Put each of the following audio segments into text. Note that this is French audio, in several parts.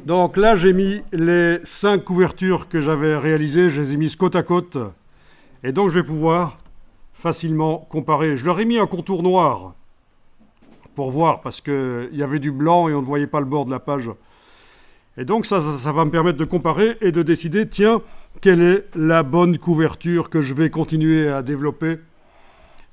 Donc là, j'ai mis les 5 couvertures que j'avais réalisées, je les ai mises côte à côte. Et donc, je vais pouvoir facilement comparer. Je leur ai mis un contour noir pour voir, parce qu'il y avait du blanc et on ne voyait pas le bord de la page. Et donc, ça va me permettre de comparer et de décider, tiens, quelle est la bonne couverture que je vais continuer à développer.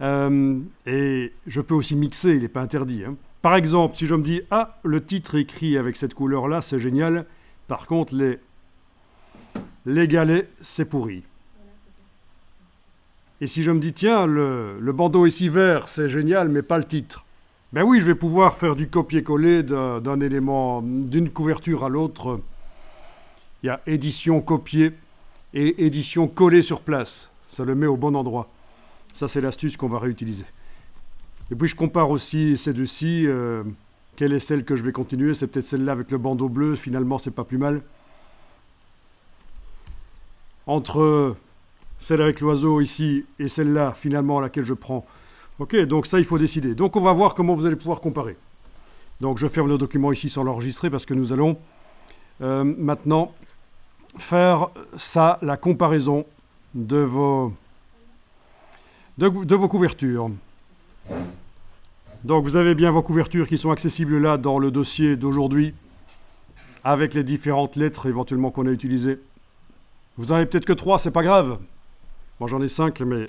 Et je peux aussi mixer, il n'est pas interdit. Hein. Par exemple, si je me dis, ah, le titre écrit avec cette couleur-là, c'est génial. Par contre, les galets, c'est pourri. Et si je me dis, tiens, le bandeau ici vert, c'est génial, mais pas le titre. Ben oui, je vais pouvoir faire du copier-coller d'un élément, d'une couverture à l'autre. Il y a édition copier et édition coller sur place. Ça le met au bon endroit. Ça, c'est l'astuce qu'on va réutiliser. Et puis, je compare aussi ces deux-ci. Quelle est celle que je vais continuer? C'est peut-être celle-là avec le bandeau bleu. Finalement, c'est pas plus mal. Entre celle avec l'oiseau ici et celle-là, finalement, laquelle je prends. Ok, donc ça, il faut décider. Donc, on va voir comment vous allez pouvoir comparer. Donc, je ferme le document ici sans l'enregistrer parce que nous allons maintenant faire ça, la comparaison de vos couvertures. Donc, vous avez bien vos couvertures qui sont accessibles là dans le dossier d'aujourd'hui avec les différentes lettres éventuellement qu'on a utilisées. Vous en avez peut-être que 3, c'est pas grave. Moi, j'en ai 5, mais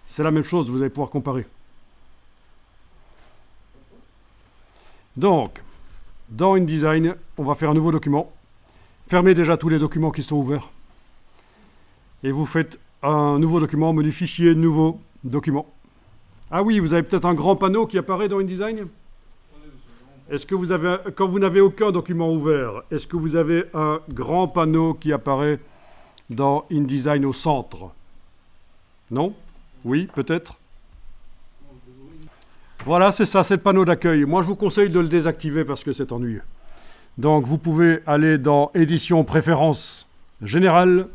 c'est la même chose, vous allez pouvoir comparer. Donc, dans InDesign, on va faire un nouveau document. Fermez déjà tous les documents qui sont ouverts. Et vous faites un nouveau document, menu fichier, nouveau document. Ah oui, vous avez peut-être un grand panneau qui apparaît dans InDesign? Est-ce que vous avez, quand vous n'avez aucun document ouvert, est-ce que vous avez un grand panneau qui apparaît dans InDesign au centre? Non? Oui, peut-être? Voilà, c'est ça, c'est le panneau d'accueil. Moi, je vous conseille de le désactiver parce que c'est ennuyeux. Donc, vous pouvez aller dans Édition Préférences Générales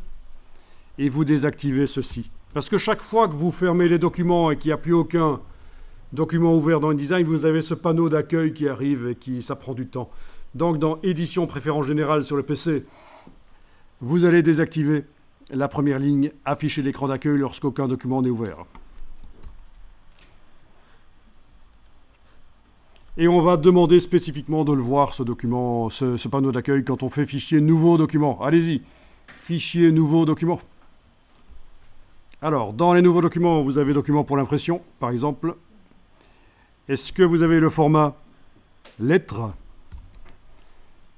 et vous désactivez ceci. Parce que chaque fois que vous fermez les documents et qu'il n'y a plus aucun document ouvert dans InDesign, vous avez ce panneau d'accueil qui arrive et ça prend du temps. Donc, dans Édition Préférences Générales sur le PC, vous allez désactiver la première ligne, afficher l'écran d'accueil lorsqu'aucun document n'est ouvert. Et on va demander spécifiquement de le voir, ce document, ce panneau d'accueil, quand on fait fichier nouveau document. Allez-y, fichier nouveau document. Alors, dans les nouveaux documents, vous avez document pour l'impression, par exemple. Est-ce que vous avez le format lettre?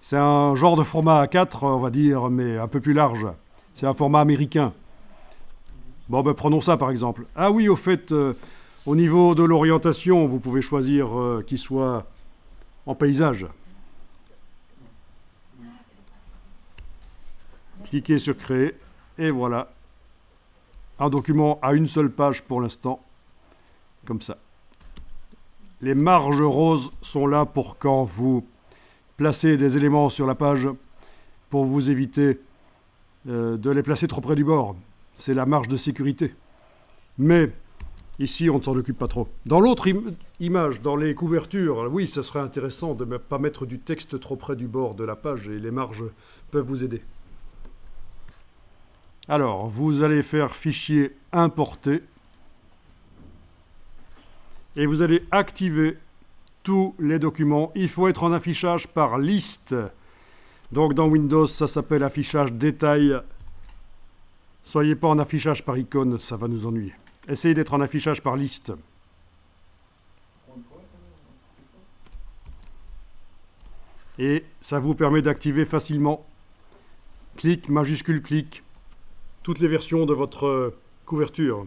C'est un genre de format A4, on va dire, mais un peu plus large. C'est un format américain. Bon, ben prenons ça, par exemple. Ah oui, au fait, au niveau de l'orientation, vous pouvez choisir qu'il soit en paysage. Cliquez sur Créer, et voilà. Un document à une seule page pour l'instant, comme ça. Les marges roses sont là pour quand vous placez des éléments sur la page, pour vous éviter de les placer trop près du bord. C'est la marge de sécurité. Mais ici, on ne s'en occupe pas trop. Dans l'autre image, dans les couvertures, oui, ce serait intéressant de ne pas mettre du texte trop près du bord de la page et les marges peuvent vous aider. Alors, vous allez faire fichier importer et vous allez activer tous les documents. Il faut être en affichage par liste. Donc dans Windows, ça s'appelle affichage détail. Soyez pas en affichage par icône, ça va nous ennuyer. Essayez d'être en affichage par liste. Et ça vous permet d'activer facilement, clic, majuscule, clic, toutes les versions de votre couverture.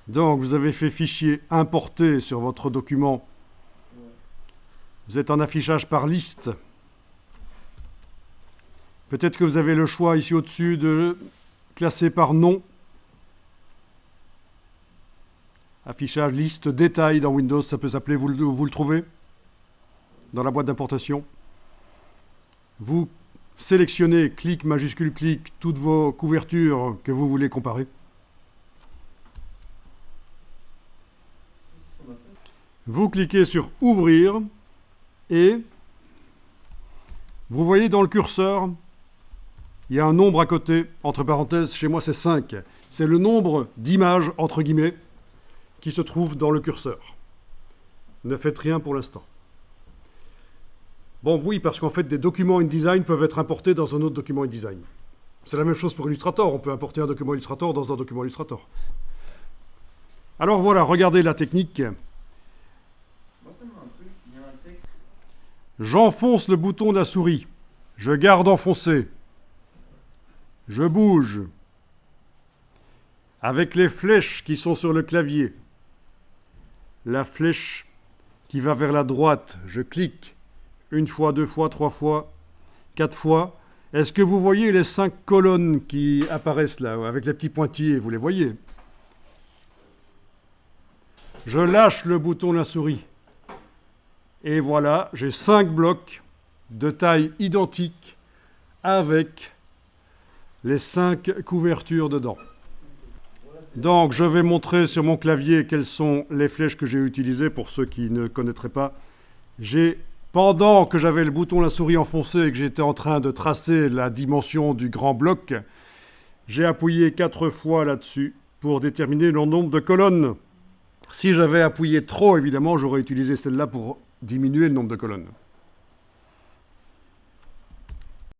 Donc vous avez fait fichier importer sur votre document. Vous êtes en affichage par liste. Peut-être que vous avez le choix ici au-dessus de classer par nom. Affichage liste détail dans Windows, ça peut s'appeler, vous le trouvez dans la boîte d'importation. Vous sélectionnez, clic, majuscule, clic, toutes vos couvertures que vous voulez comparer. Vous cliquez sur Ouvrir et Vous voyez dans le curseur, il y a un nombre à côté, entre parenthèses, chez moi c'est 5. C'est le nombre d'images, entre guillemets, qui se trouve dans le curseur. Ne faites rien pour l'instant. Bon, oui, parce qu'en fait, des documents InDesign peuvent être importés dans un autre document InDesign. C'est la même chose pour Illustrator. On peut importer un document Illustrator dans un document Illustrator. Alors voilà, regardez la technique. Moi, ça me met un truc, il y a un texte. J'enfonce le bouton de la souris. Je garde enfoncé. Je bouge. Avec les flèches qui sont sur le clavier. La flèche qui va vers la droite, je clique. 1 fois, 2 fois, 3 fois, 4 fois. Est-ce que vous voyez les 5 colonnes qui apparaissent là, avec les petits pointillés? Vous les voyez? Je lâche le bouton de la souris. Et voilà, j'ai 5 blocs de taille identique avec les 5 couvertures dedans. Donc, je vais montrer sur mon clavier quelles sont les flèches que j'ai utilisées pour ceux qui ne connaîtraient pas. Pendant que j'avais le bouton de la souris enfoncé et que j'étais en train de tracer la dimension du grand bloc, j'ai appuyé 4 fois là-dessus pour déterminer le nombre de colonnes. Si j'avais appuyé trop, évidemment, j'aurais utilisé celle-là pour diminuer le nombre de colonnes.